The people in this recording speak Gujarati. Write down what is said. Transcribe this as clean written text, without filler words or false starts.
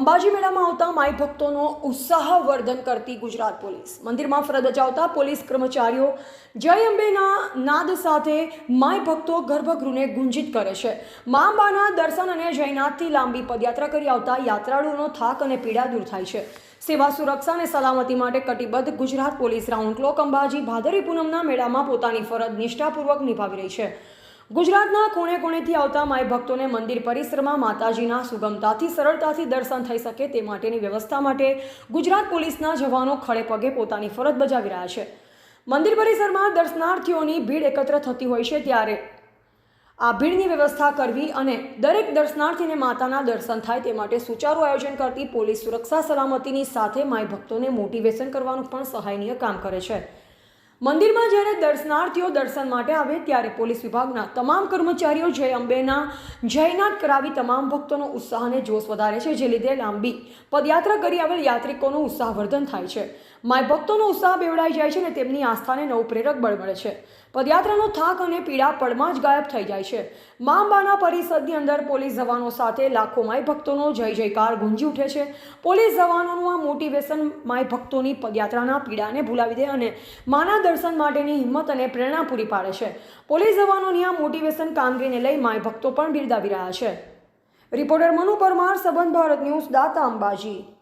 અંબાજી મેળામાં આવતા માઈ ભક્તોનો ઉત્સાહવર્ધન કરતી ગુજરાત પોલીસ મંદિરમાં ફરજ બજાવતા પોલીસ કર્મચારીઓ જય અંબેના નાદ સાથે માઈ ભક્તો ગર્ભગૃહને ગુંજિત કરે છે। મા અંબાના દર્શન અને જયનાથથી લાંબી પદયાત્રા કરી આવતા યાત્રાળુઓનો થાક અને પીડા દૂર થાય છે। સેવા સુરક્ષા અને સલામતી માટે કટિબદ્ધ Gujarat police round clock Ambaji ભાદરવી પૂનમના મેળામાં પોતાની ફરજ નિષ્ઠાપૂર્વક નિભાવી રહી છે। ગુજરાતના ખૂણે ખૂણેથી આવતા માઈ ભક્તોને મંદિર પરિસરમાં માતાજીના સુગમતાથી સરળતાથી દર્શન થઈ શકે તે માટેની વ્યવસ્થા માટે ગુજરાત પોલીસના જવાનો ખડે પગે પોતાની ફરજ બજાવી રહ્યા છે। મંદિર પરિસરમાં દર્શનાર્થીઓની ભીડ એકત્ર થતી હોય છે, ત્યારે આ ભીડની વ્યવસ્થા કરવી અને દરેક દર્શનાર્થીને માતાના દર્શન થાય તે માટે સુચારું આયોજન કરતી પોલીસ સુરક્ષા સલામતીની સાથે માઈ ભક્તોને મોટિવેશન કરવાનું પણ સહાયનીય કામ કરે છે। મંદિરમાં જ્યારે દર્શનાર્થીઓ દર્શન માટે આવે ત્યારે પોલીસ વિભાગના તમામ કર્મચારીઓ જય અંબેના જયનાથ કરાવી તમામ ભક્તોનો ઉત્સાહ અને જોશ વધારે છે, જે લીધે લાંબી પદયાત્રા કરી આવેલ યાત્રિકોનું ઉત્સાહવર્ધન થાય છે। માય ભક્તોનો ઉત્સાહ બેવડાઈ જાય છે અને તેમની આસ્થાને નવું પ્રેરક બળ મળે છે। પદયાત્રાનો થાક અને પીડા પળમાં જ ગાયબ થઈ જાય છે। મા અંબાના પરિષદની અંદર પોલીસ જવાનો સાથે લાખો માય ભક્તોનો જય જયકાર ગુંજી ઉઠે છે। પોલીસ જવાનોનું આ મોટિવેશન માય ભક્તોની પદયાત્રાના પીડાને ભૂલાવી દે અને માના દર્શન માટેની હિંમત અને પ્રેરણા પૂરી પાડે છે। પોલીસ જવાનોની આ મોટિવેશન કામગીરીને લઈ માય ભક્તો પણ બિરદાવી રહ્યા છે। રિપોર્ટર મનુ પરમાર, સંબંધ ભારત ન્યૂઝ, દાતા અંબાજી।